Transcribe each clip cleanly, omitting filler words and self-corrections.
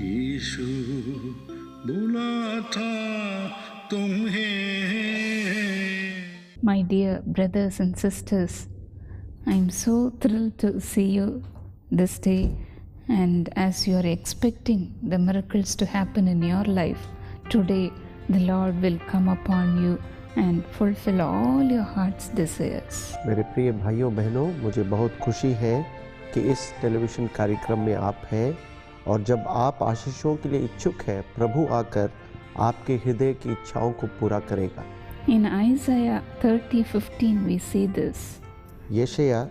यीशु बुला था तुम्हें। My dear brothers and sisters, I am so thrilled to see you this day, and as you are expecting the miracles to happen in your life, today the Lord will come upon you and fulfill all your heart's desires. मेरे प्रिय भाइयों बहनों, मुझे बहुत खुशी है कि इस टेलीविज़न कार्यक्रम में आप हैं, और जब आप आशीषों के लिए इच्छुक हैं, प्रभु आकर आपके हृदय की इच्छाओं को पूरा करेगा। In Isaiah 30:15 we see this. यशायाह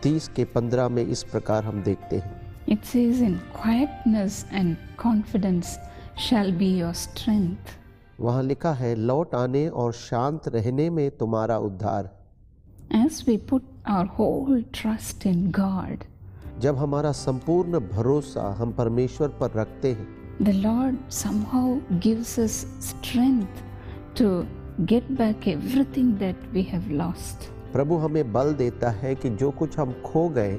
30:15 में इस प्रकार हम देखते हैं, It says, in quietness and confidence shall be your strength. वहाँ लिखा है, लौट आने और शांत रहने में तुम्हारा उद्धार। As we put our whole trust in God, जब हमारा संपूर्ण भरोसा हम परमेश्वर पर रखते हैं, the Lord somehow gives us strength to get back everything that we have lost. प्रभु हमें बल देता है कि जो कुछ हम खो गए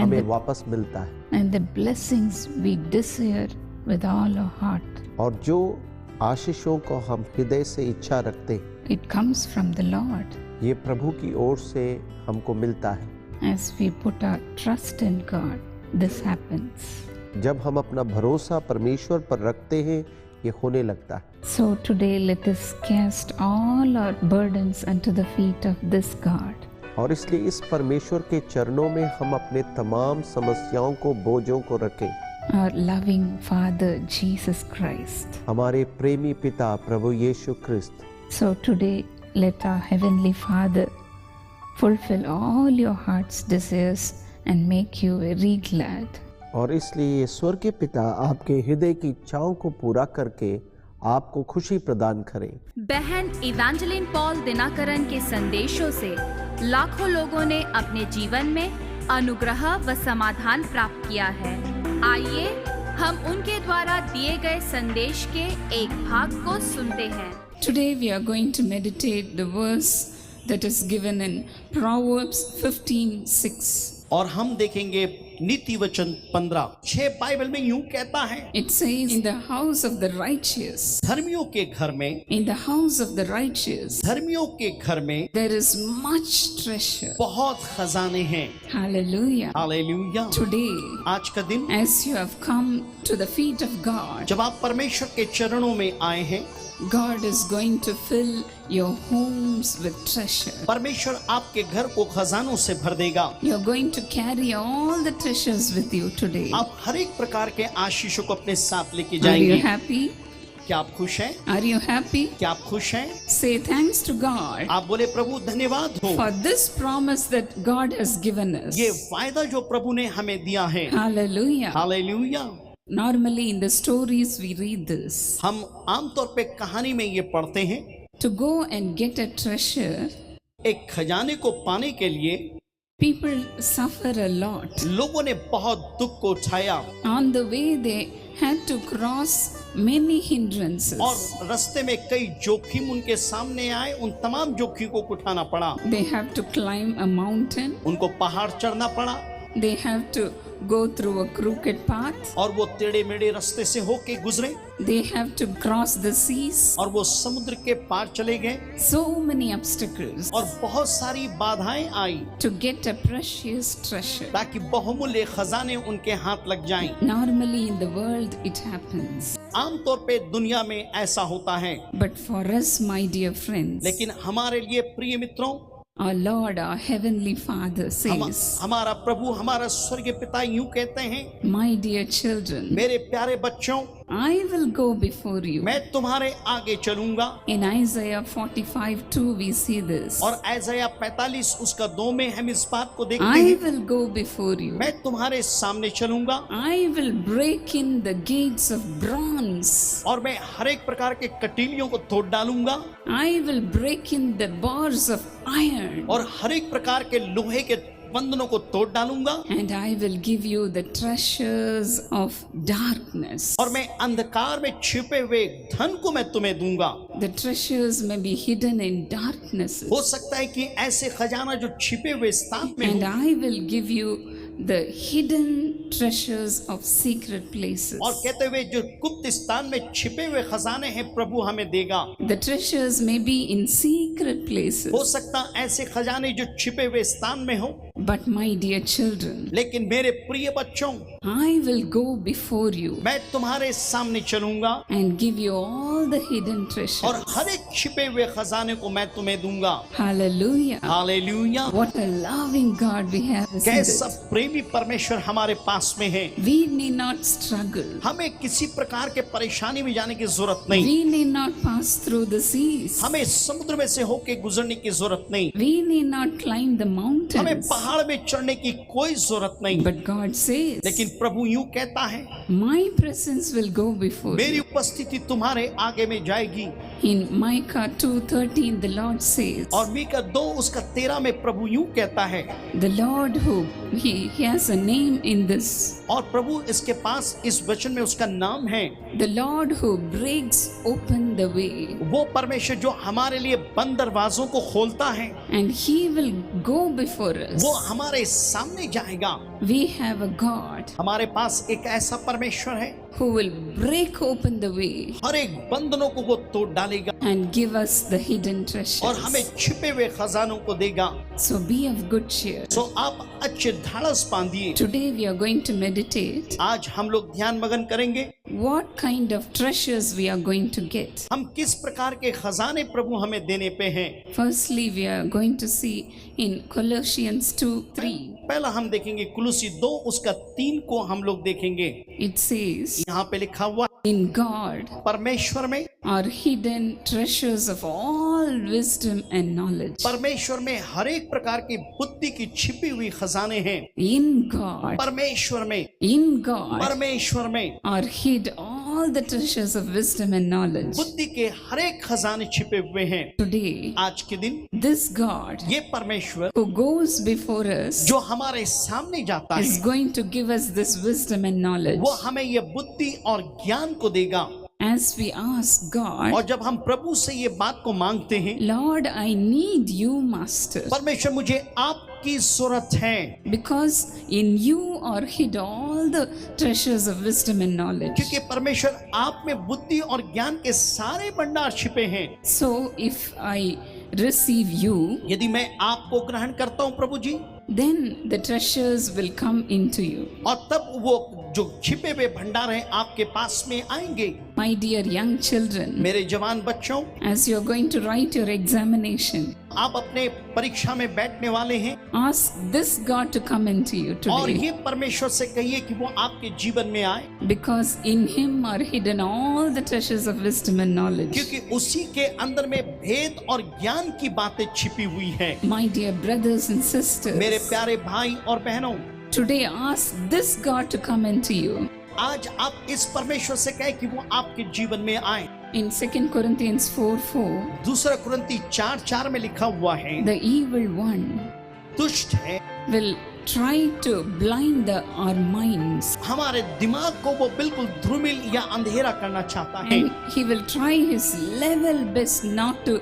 हमें वापस मिलता है, And the blessings we desire with all our heart, और जो आशीषों को हम हृदय से इच्छा रखते हैं, it comes from the Lord. ये प्रभु की ओर से हमको मिलता है। As we put our trust in God, this happens. जब हम अपना भरोसा परमेश्वर पर रखते हैं, ये होने लगता है। So today let us cast all our burdens unto the feet of this God. और इसलिए इस परमेश्वर के चरणों में हम अपने तमाम समस्याओं को, बोझों को रखें। Our loving Father Jesus Christ. हमारे प्रेमी पिता प्रभु यीशु ख्रिस्त। So today let our Heavenly Father fulfill all your heart's desires and make you very glad. और इसलिए स्वर्गीय पिता आपके हृदय की इच्छाओं को पूरा करके आपको खुशी प्रदान करें। बहन इवेंजेलिन पॉल दिनाकरन के संदेशों से लाखों लोगों ने अपने जीवन में अनुग्रह व समाधान प्राप्त किया है। आइए हम उनके द्वारा दिए गए संदेश के एक भाग को सुनते हैं। Today we are going to meditate the verse that is given in Proverbs 15:6. और हम देखेंगे नीति वचन 15:6 बाइबल में यूं कहता है, It says, in the house of the righteous, धर्मियों के घर में, in the house of the righteous, धर्मियों के घर में there is much treasure. बहुत खजाने हैं। Hallelujah. हालेलुया। Today, आज का दिन as you have come to the feet of God, जब आप परमेश्वर के चरणों में आए हैं, God is going to fill your homes with treasure. परमेश्वर आपके घर को खजानों से भर देगा। You're going to carry all the treasures with you today. आप हर एक प्रकार के आशीषों को अपने साथ लेके Are you जाएंगे। happy? क्या आप खुश हैं? Are you happy? क्या आप खुश हैं? Say thanks to God आप बोले, प्रभु धन्यवाद हो, for this promise that God has given us. ये वायदा जो प्रभु ने हमें दिया है। Hallelujah. Hallelujah. Normally in the stories we read this. हम आमतौर पे कहानी में ये पढ़ते हैं, To go and get a treasure, एक खजाने को पाने के लिए people suffer a lot. लोगों ने बहुत दुख को उठाया On the way they had to cross many hindrances. और रास्ते में कई जोखिम उनके सामने आए। उन तमाम जोखिमों को उठाना पड़ा। They have to climb a mountain. उनको पहाड़ चढ़ना पड़ा They have to go through a crooked path. और वो टेढ़े मेढ़े रास्ते से होके गुजरे They have to cross the seas. और वो समुद्र के पार चले गए So many obstacles और बहुत सारी बाधाएं आई to get a precious treasure. ताकि बहुमूल्य खजाने उनके हाथ लग जाएं। Normally in the world it happens. आमतौर पे दुनिया में ऐसा होता है, But for us, my dear friends, लेकिन हमारे लिए प्रिय मित्रों, our Lord, our Heavenly Father says, हमारा प्रभु, हमारा स्वर्गीय पिता यूं कहते हैं, my dear children, मेरे प्यारे बच्चों, I will go before you. मैं तुम्हारे आगे चलूंगा। In Isaiah 45:2 we see this. और ऐसाया 45 उसका 2 में हम इस बात को देखते I हैं, will go before you. मैं तुम्हारे सामने चलूंगा I will break in the gates of bronze. और मैं हर एक प्रकार के कटीलियों को तोड़ डालूंगा I will break in the bars of iron. और हर एक प्रकार के लोहे के बंधनों को तोड़ डालूंगा And I will give you the treasures of darkness. और मैं अंधकार में छिपे हुए धन को मैं तुम्हें दूंगा। The treasures may be hidden in darknesses. हो सकता है कि ऐसे खजाना जो छिपे हुए स्थान में And हो, I will give you the hidden treasures of secret places. और कहते हुए जो गुप्त स्थान में छिपे हुए खजाने हैं प्रभु हमें देगा। The treasures may be in secret places. हो सकता ऐसे खजाने जो छिपे हुए स्थान में हो, But my dear children, लेकिन मेरे प्रिय बच्चों, I will go before you मैं तुम्हारे सामने चलूंगा and give you all the hidden और treasures. हर एक छिपे हुए खजाने को मैं तुम्हें दूंगा। Hallelujah. Hallelujah. What a loving God we have. isn't कैसा it? प्रेमी परमेश्वर हमारे पास में है। We need not struggle. हमें किसी प्रकार के परेशानी में जाने की जरूरत नहीं। We need not pass through the seas. हमें समुद्र में से होके गुजरने की जरूरत नहीं। We need not climb the हमें mountains. पहाड़ में चढ़ने की कोई जरूरत नहीं। But God says, लेकिन प्रभु यूं कहता है, my presence will go before मेरी you. उपस्थिति तुम्हारे आगे में जाएगी। In Micah 2:13, the Lord says, और मीका 2 उसका 13 में प्रभु यूं कहता है, the Lord who he has a name in this, और प्रभु इसके पास इस वचन में उसका नाम है, the Lord who breaks open the way, वो परमेश्वर जो हमारे लिए बंद दरवाजों को खोलता है, and he will go before us. वो हमारे सामने जाएगा। We have a God हमारे पास एक ऐसा परमेश्वर है, who will break open the way हर एक बंधनों को वो तोड़ डालेगा and give us the hidden और हमें treasures. छिपे हुए खजानों को देगा। So be of good cheer. सो आप अच्छे ढाढ़स बांधिए। Today we are going to meditate आज हम लोग ध्यान मगन करेंगे, what kind of treasures we are going to get. हम किस प्रकार के खजाने प्रभु हमें देने पे हैं। Firstly, we are going to see in Colossians 2:3. पहला हम देखेंगे कुलुसी 2 उसका 3 को हम लोग देखेंगे। It says, यहाँ पे लिखा हुआ, in God परमेश्वर में, are hidden treasures of all wisdom and knowledge. परमेश्वर में हर एक प्रकार की बुद्धि की छिपी हुई खजाने हैं। In God, परमेश्वर में, in God परमेश्वर में are hid all the treasures of wisdom and knowledge. बुद्धि के हर एक खजाने छिपे हुए हैं। Today, आज के दिन this God ये परमेश्वर who goes before us जो हमारे सामने जाता is है, going to give us this wisdom and knowledge. वो हमें ये बुद्धि और ज्ञान को देगा। As we ask God, और जब हम प्रभु से ये बात को मांगते हैं, Lord, I need you, Master, परमेश्वर मुझे आपकी जरूरत है, because in you are hid all the treasures of wisdom and knowledge. क्योंकि परमेश्वर आप में बुद्धि और ज्ञान के सारे भंडार छिपे हैं। So if I receive you, यदि मैं आपको ग्रहण करता हूँ प्रभु जी, then the treasures will come into you. और तब वो जो छिपे हुए भंडार हैं आपके पास में आएंगे। My dear young children, मेरे जवान बच्चों, as you are going to write your examination, आप अपने परीक्षा में बैठने वाले हैं, ask this God to come into you और today, ये परमेश्वर से कहिए कि वो आपके जीवन में आए, because in him are hidden all the treasures of wisdom and knowledge. क्योंकि उसी के अंदर में भेद और ज्ञान की बातें छिपी हुई हैं। My dear brothers and sisters, मेरे प्यारे भाई और बहनों, today ask this God to come into you. आज आप इस परमेश्वर से कहें कि वो आपके जीवन में आए। In 2 Corinthians 4:4, दूसरा कुरिन्ती 4:4 में लिखा हुआ है, the evil one दुष्ट है, will try to blind our minds, हमारे दिमाग को वो बिल्कुल ध्रुमिल या अंधेरा करना चाहता है, and he will try his level best not to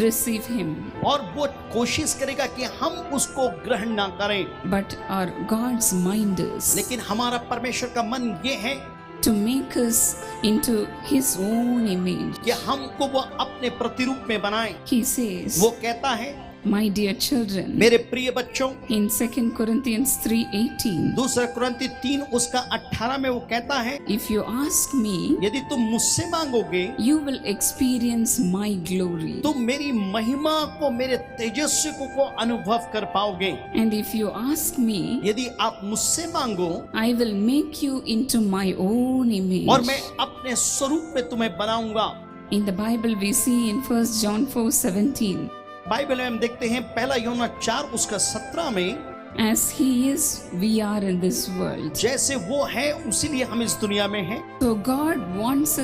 receive him. और वो कोशिश करेगा कि हम उसको ग्रहण ना करें। But our God's mind is लेकिन हमारा परमेश्वर का मन ये है to make us into his own image. कि हमको वो अपने प्रतिरूप में बनाए। He says, वो कहता है, my dear children, मेरे प्रिय बच्चों, in 2 Corinthians 3:18, दूसरा कुरिन्ती 3 उसका 18 में वो कहता है, if you ask me, यदि तुम मुझसे मांगोगे you will experience my glory. तुम मेरी महिमा को, मेरे तेजस्वी को अनुभव कर पाओगे। And if you ask me, यदि आप मुझसे मांगो I will make you into my own image. और मैं अपने स्वरूप में तुम्हें बनाऊंगा। In the Bible we see in 1 John 4:17, Bible में हम देखते हैं 1 यूहन्ना 4 उसका 17 में, as he is, we are in this world. जैसे वो है उसीलिए हम इस दुनिया में हैं। So God wants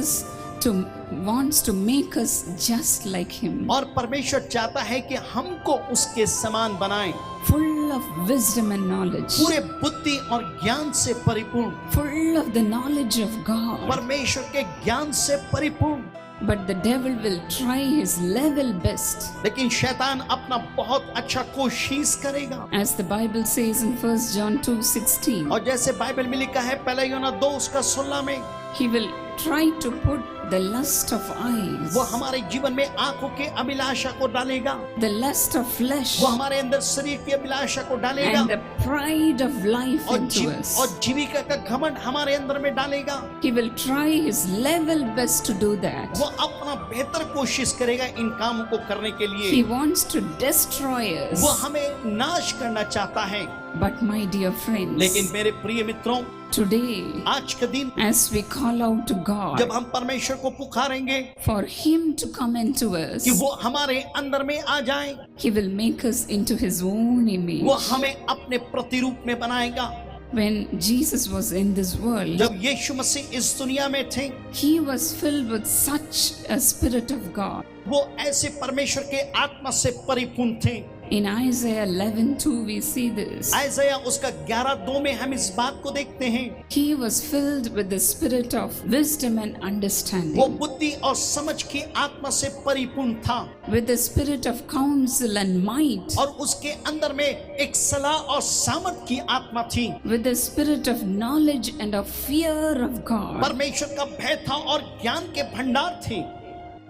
to make us just like him, और परमेश्वर चाहता है कि हमको उसके समान बनाए, full of wisdom and knowledge, पूरे बुद्धि और ज्ञान से परिपूर्ण, full of the knowledge of God. परमेश्वर के ज्ञान से परिपूर्ण। But the devil will try his level best. लेकिन शैतान अपना बहुत अच्छा कोशिश करेगा। As the Bible says in 1 John 2:16. और जैसे बाइबल में लिखा है पहला यूहन्ना 2:16 में, He will try to put the lust of eyes, वो हमारे जीवन में आंखों के अभिलाषा को डालेगा, the lust of flesh, वो हमारे अंदर शरीर की अभिलाषा को डालेगा, and the pride of life into us. और जीविका का घमंड हमारे अंदर में डालेगा। He will try his level best to do that. वो अपना बेहतर कोशिश करेगा इन कामों को करने के He लिए। wants to destroy वो us. हमें नाश करना चाहता है। But my dear friends, लेकिन मेरे प्रिय मित्रों, today, आज के दिन as we call out to जब God हम परमेश्वर को पुकारेंगे for Him to come into us, कि वो हमारे अंदर में आ जाए, He will make us into His own image. वो हमें अपने प्रतिरूप में बनाएगा। When Jesus was in this world, जब यीशु मसीह इस दुनिया में थे, He was filled with such a Spirit of God. वो ऐसे परमेश्वर के आत्मा से परिपूर्ण थे। In Isaiah 11:2 we see this. आइज़ाया उसका 11:2 में हम इस बात को देखते हैं। He was filled with the spirit of wisdom and वो understanding, बुद्धि और समझ की आत्मा से परिपूर्ण था, with the spirit of counsel and might, और उसके अंदर में एक सलाह और सामर्थ की आत्मा थी। with the spirit of knowledge and of fear of God. परमेश्वर का भय था और ज्ञान के भंडार थे।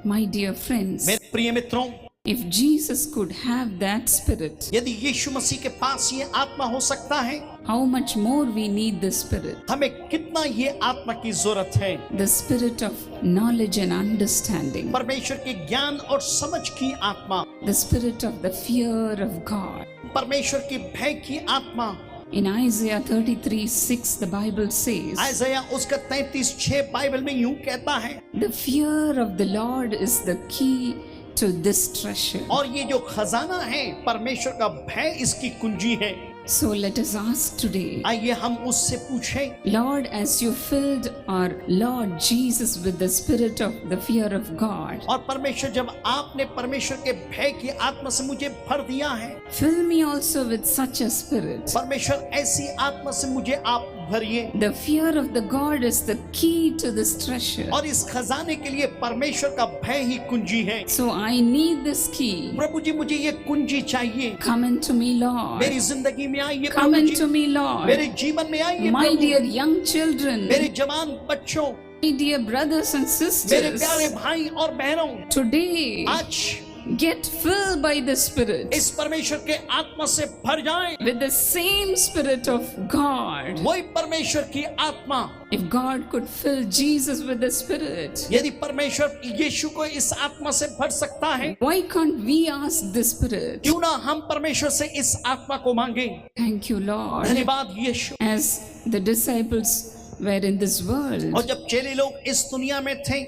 My dear friends, मेरे प्रिय मित्रों, if Jesus could have that spirit, यदि यीशु मसीह के पास ये आत्मा हो सकता है, how much more we need the spirit, हमें कितना ये आत्मा की जरूरत है। the spirit of knowledge and understanding, परमेश्वर के ज्ञान और समझ की आत्मा, the spirit of the fear of God. परमेश्वर के भय की आत्मा। In Isaiah 33:6 the Bible says, आइज़ाया उसका 33:6 बाइबल में यूं कहता है, the fear of the Lord is the key to this treasure. और ये जो खजाना है परमेश्वर का भय इसकी कुंजी है। So let us ask today, आइए हम उससे पूछें, Lord, as you filled our Lord Jesus with the spirit of the fear of God, और परमेश्वर जब आपने परमेश्वर के भय की आत्मा से मुझे भर दिया है, fill me also with such a spirit. परमेश्वर ऐसी आत्मा से मुझे आप भरिए। The fear of the God is the key to this treasure. और इस खजाने के लिए परमेश्वर का भय ही कुंजी है। So I need this key. प्रभु जी मुझे ये कुंजी चाहिए। Come into me, Lord. मेरी जिंदगी में आइए Come प्रभु into जी, me, Lord. मेरे जीवन में आइए My Prabhu. dear young children, मेरे जवान बच्चों, my dear brothers and मेरे sisters, प्यारे भाई और बहनों, today आज get filled by the Spirit इस परमेश्वर के आत्मा से भर जाएं। with the same Spirit of God. वही परमेश्वर की आत्मा, If God could fill Jesus with the Spirit, यदि परमेश्वर यीशु को इस आत्मा से भर सकता है, why can't we ask the Spirit? क्यों ना हम परमेश्वर से इस आत्मा को मांगे। Thank you, Lord. धन्यवाद यीशु। As the disciples were in this world, और जब चेले लोग इस दुनिया में थे,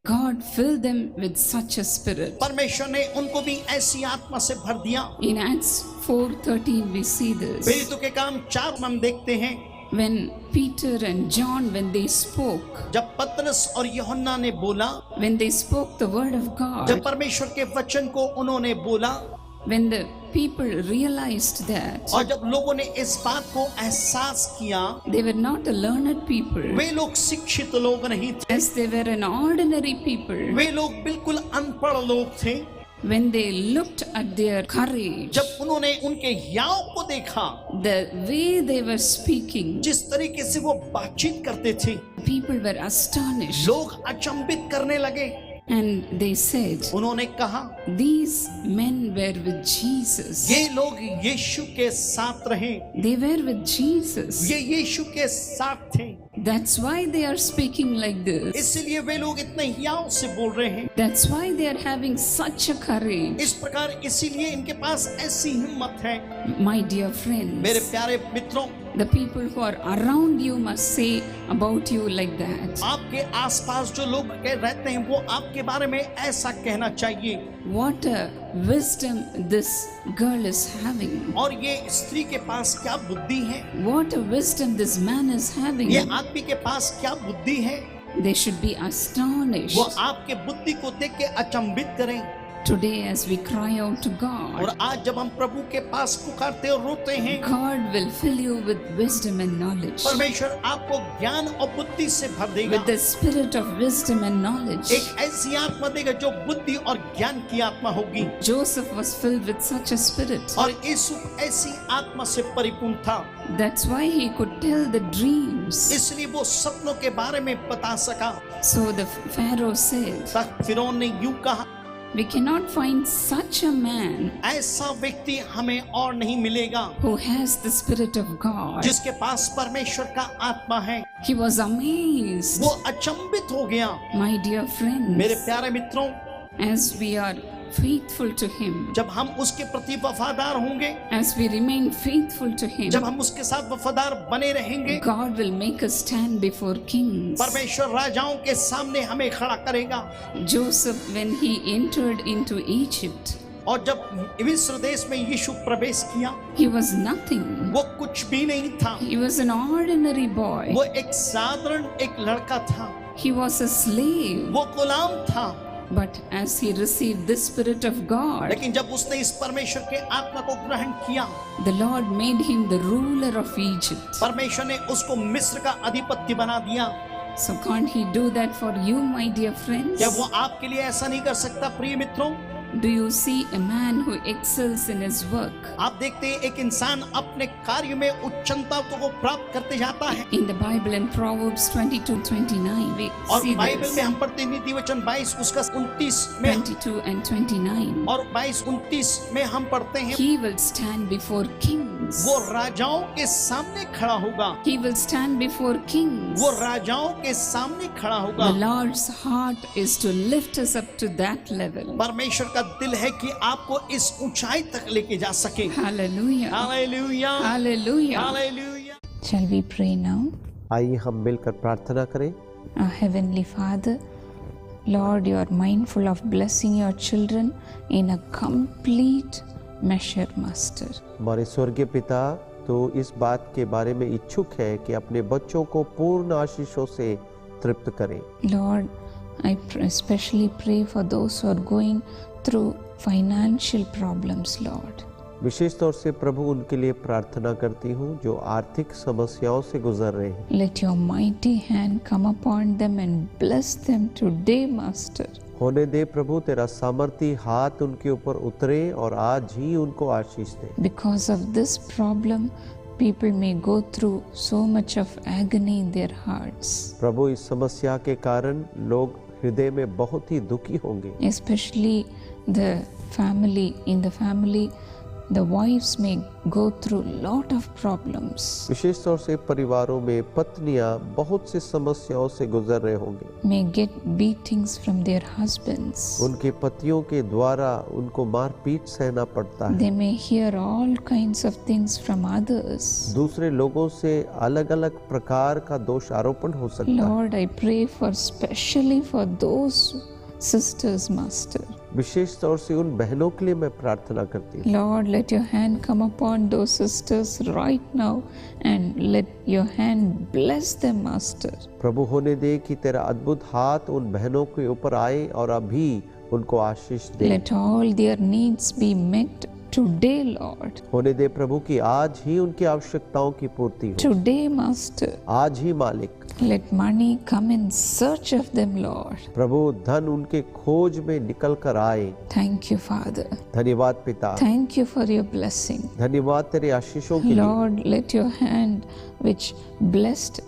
God filled them with such a spirit. परमेश्वर ने उनको भी ऐसी आत्मा से भर दिया। In Acts 4:13 we see this. प्रेरितों के काम 4 हम देखते हैं, When Peter and John, when they spoke, जब पतरस और यूहन्ना ने बोला, when they spoke the word of जब God, परमेश्वर के वचन को उन्होंने बोला, when the people realized that और जब लोगों ने इस बात को एहसास किया, they were not a learned people, वे लोग शिक्षित लोग नहीं थे, as they were an ordinary people, वे लोग बिल्कुल अनपढ़ लोग थे। when they looked at their courage, जब उन्होंने उनके याव को देखा, the way they were speaking, जिस तरीके से वो बातचीत करते थे, people were astonished, लोग अचंभित करने लगे। and they said, उन्होंने कहा, these men were with Jesus. ये लोग यीशु के साथ रहे, They were with Jesus. ये यीशु के साथ थे, That's why they are speaking like this. इसीलिए वे लोग इतने याव से बोल रहे हैं। That's why they are having such a courage. इस प्रकार इसीलिए इनके पास ऐसी हिम्मत है। My dear मेरे friends, प्यारे मित्रों, the people who are around you must say about you like that. आपके आसपास जो लोग रहते हैं वो आपके बारे में ऐसा कहना चाहिए, What a wisdom this girl is having. और ये स्त्री के पास क्या बुद्धि है, What a wisdom this man is having. ये आदमी के पास क्या बुद्धि है। They should be astonished. वो आपके बुद्धि को देख के अचंभित करें। Today, as we cry out to God, और आज जब हम प्रभु के पास पुकारते और रोते हैं, God will fill you with wisdom and knowledge. परमेश्वर आपको ज्ञान और बुद्धि से भर देगा। With the spirit of wisdom and knowledge. एक ऐसी आत्मा देगा जो बुद्धि और ज्ञान की आत्मा होगी। Joseph was filled with such a spirit. और यूसुफ ऐसी आत्मा से परिपूर्ण था। That's why he could tell the dreams. इसलिए वो सपनों के बारे में बता सका। So the Pharaoh said, तब फिरौन ने यूं कहा, we cannot find such a man ऐसा व्यक्ति हमें और नहीं मिलेगा who has the spirit of God. जिसके पास परमेश्वर का आत्मा है। He was amazed. वो अचंभित हो गया। My dear friends, मेरे प्यारे मित्रों, as we are faithful to him, जब हम उसके प्रति वफादार होंगे, as we remain faithful to him, जब हम उसके साथ वफादार बने रहेंगे, God will make us stand before kings. परमेश्वर राजाओं के सामने हमें खड़ा करेगा। Joseph, when he entered into Egypt, और जब मिस्र देश में यीशु प्रवेश किया, he was nothing. वो कुछ भी नहीं था। He was an ordinary boy. वो एक साधारण एक लड़का था। He was a slave. वो गुलाम था। But as he received the Spirit of God, लेकिन जब उसने इस परमेश्वर के आत्मा को ग्रहण किया, the Lord made him the ruler of Egypt. परमेश्वर ने उसको मिस्र का अधिपति बना दिया। So can't he do that for you, my dear friends? क्या वो आपके लिए ऐसा नहीं कर सकता प्रिय मित्रों? Do you see a man who excels in his work? आप देखते हैं एक इंसान अपने कार्य में उच्चता को प्राप्त करते जाता है। In the Bible in Proverbs 22:29 we और see बाइबल this. में हम पढ़ते हैं नीति वचन 22 उसका 29 में 22 and 29. और 22-29 में हम पढ़ते हैं, He will stand before kings. वो राजाओं के सामने खड़ा होगा। He will stand before kings. वो राजाओं के सामने खड़ा होगा। The Lord's heart is to lift us up to that level. परमेश्वर का दिल है कि आपको इस ऊंचाई तक लेके जा सके। Hallelujah. Hallelujah, Hallelujah. Hallelujah. Shall we pray now? आइए हम मिलकर प्रार्थना करें। Our Heavenly Father, Lord, you are mindful of blessing your children in a complete measure, Master. हमारे स्वर्गीय पिता तो इस बात के बारे में इच्छुक है कि अपने बच्चों को पूर्ण आशीषों से तृप्त करें। Lord, I especially pray for those who are going through financial problems, Lord. विशेष तौर से प्रभु उनके लिए प्रार्थना करती हूँ जो आर्थिक समस्याओं से गुजर रहे हैं। Let your mighty hand come upon them and bless them today, Master. होने दे प्रभु तेरा सामर्थी हाथ उनके ऊपर उतरे और आज ही उनको आशीष दे। Because of this problem, people may go through so much of agony in their hearts. प्रभु इस समस्या के कारण लोग हृदय में बहुत ही दुखी होंगे। Especially the family, in the family, the wives may go through lot of problems. विशेष तौर से परिवारों में पत्नियां बहुत सी समस्याओं से गुजर रहे होंगे। May get beatings from their husbands. उनके पतियों के द्वारा उनको मारपीट सहना पड़ता है। They may hear all kinds of things from others. दूसरे लोगों से अलग अलग प्रकार का दोष आरोपण हो सकता है। Lord, I pray for specially for those sisters, Master. विशेष तौर से उन बहनों के लिए मैं प्रार्थना करती हूँ। Lord, let your hand come upon those sisters right now and let your hand bless them, Master. प्रभु होने दे कि तेरा अद्भुत हाथ उन बहनों के ऊपर आए और अभी उनको आशीष दे। Let all their needs be met today, Lord. होने दे प्रभु कि आज ही उनकी आवश्यकताओं की पूर्ति हो। Today, Master. आज ही मालिक। Let money come in search of them, Lord. प्रभु धन उनके खोज में निकल कर आए। Thank you, Father. धन्यवाद पिता। Thank you for your blessing. धन्यवाद तेरे आशीषों के लिए। Lord, let your hand which blessed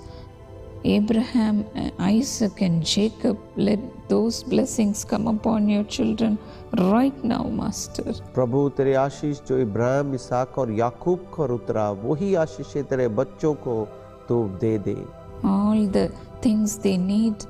Abraham, Isaac and Jacob, let those blessings come upon your children right now, Master. प्रभु तेरे आशीष जो इब्राहिम, इसहाक और याकूब पर उतरा वही आशीषें तेरे बच्चों को तू दे दे। All the things they need,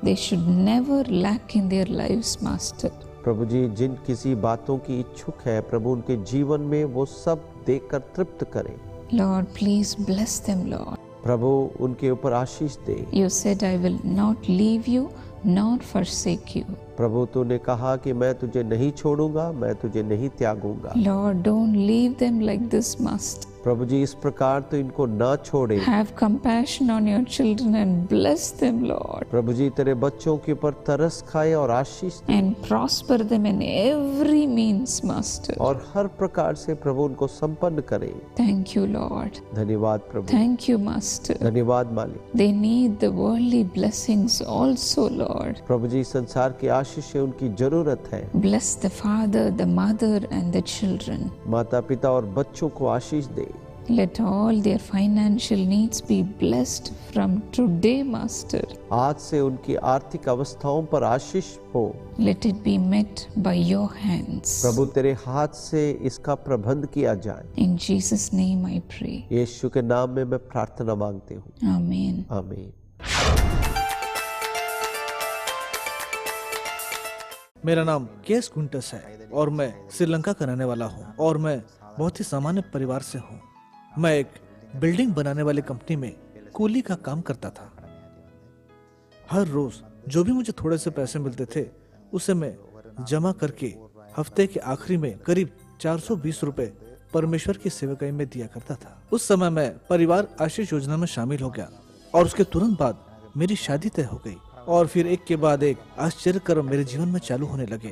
they should never lack in their lives, Master. प्रभु जी जिन किसी बातों की इच्छुक है प्रभु उनके जीवन में वो सब देकर तृप्त करें। Lord, please bless them, Lord. प्रभु उनके ऊपर आशीष दे। You said, I will not leave you nor forsake you. प्रभु तूने कहा कि मैं तुझे नहीं छोड़ूंगा, मैं तुझे नहीं त्यागूंगा। Lord, don't leave them like this, Master. प्रभु जी, इस प्रकार तो इनको ना छोड़े। Have compassion on your children and bless them, Lord. प्रभु जी, तेरे बच्चों के ऊपर तरस खाए और आशीष दे। And prosper them in every means, Master. और हर प्रकार से प्रभु उनको संपन्न करे। Thank you, Lord. धन्यवाद प्रभु। Thank you, Master. धन्यवाद मालिक। They need the worldly blessings also, Lord. प्रभु जी, संसार की आशीष उनकी जरूरत है। Bless the father, the mother and the children. माता पिता और बच्चों को आशीष दे। Let all their financial needs be blessed from today, Master. आज से उनकी आर्थिक अवस्थाओं पर आशीष हो। Let it be met by your hands. प्रभु तेरे हाथ से इसका प्रबंध किया जाए। In Jesus' name I pray. यीशु के नाम में मैं प्रार्थना मांगती हूँ। Amen. आमीन। मेरा नाम केस क्विंटस है और मैं श्रीलंका का रहने वाला हूँ और मैं बहुत ही सामान्य परिवार से हूँ। मैं एक बिल्डिंग बनाने वाली कंपनी में कूली का काम करता था। हर रोज जो भी मुझे थोड़े से पैसे मिलते थे उसे मैं जमा करके हफ्ते के आखिरी में करीब 420 रुपए परमेश्वर की सेवकाई में दिया करता था। उस समय मैं परिवार आशीष योजना में शामिल हो गया और उसके तुरंत बाद मेरी शादी तय हो गई और फिर एक के बाद एक आश्चर्यक्रम मेरे जीवन में चालू होने लगे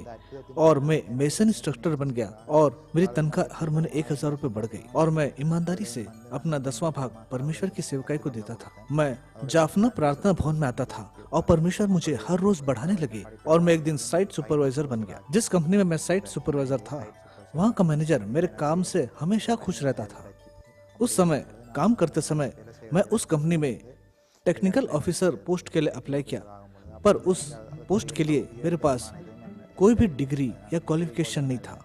और मैं मेसन इंस्ट्रक्टर बन गया और मेरी तनख्वाह हर महीने 1000 रुपए बढ़ गई और मैं ईमानदारी से अपना 10वां भाग परमेश्वर की सेवकाई को देता था। मैं जाफना प्रार्थना भवन में आता था और परमेश्वर मुझे हर रोज बढ़ाने लगे और मैं एक दिन साइट सुपरवाइजर बन गया। जिस कंपनी में मैं साइट सुपरवाइजर था वहाँ का मैनेजर मेरे काम से हमेशा खुश रहता था। उस समय काम करते समय मैं उस कंपनी में टेक्निकल ऑफिसर पोस्ट के लिए अप्लाई किया, पर उस पोस्ट के लिए मेरे पास कोई भी डिग्री या क्वालिफिकेशन नहीं था।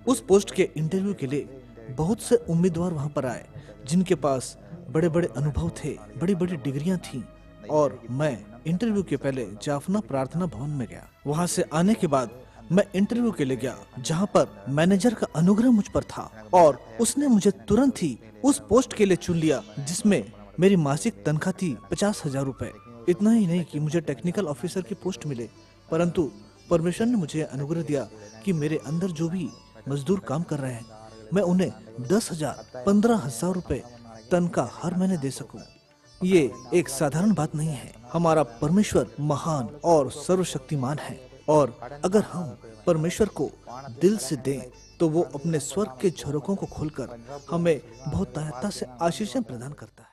उस पोस्ट के इंटरव्यू के लिए बहुत से उम्मीदवार वहां पर आए जिनके पास बड़े बड़े अनुभव थे, बड़ी बड़ी डिग्रियां थीं और मैं इंटरव्यू के पहले जाफना प्रार्थना भवन में गया। वहां से आने के बाद मैं इंटरव्यू के लिए गया जहां पर मैनेजर का अनुग्रह मुझ पर था और उसने मुझे तुरंत ही उस पोस्ट के लिए चुन लिया जिसमें मेरी मासिक तनख्वाह थी 50,000 रुपए। इतना ही नहीं कि मुझे टेक्निकल ऑफिसर की पोस्ट मिले, परंतु परमेश्वर ने मुझे अनुग्रह दिया कि मेरे अंदर जो भी मजदूर काम कर रहे हैं मैं उन्हें 10,000, 15,000 रुपए तनख्वाह हर महीने दे सकूं। ये एक साधारण बात नहीं है। हमारा परमेश्वर महान और सर्वशक्तिमान है और अगर हम परमेश्वर को दिल से दें तो वो अपने स्वर्ग के झरोकों को खोलकर हमें बहुत दयालुता से आशीषें प्रदान करता है।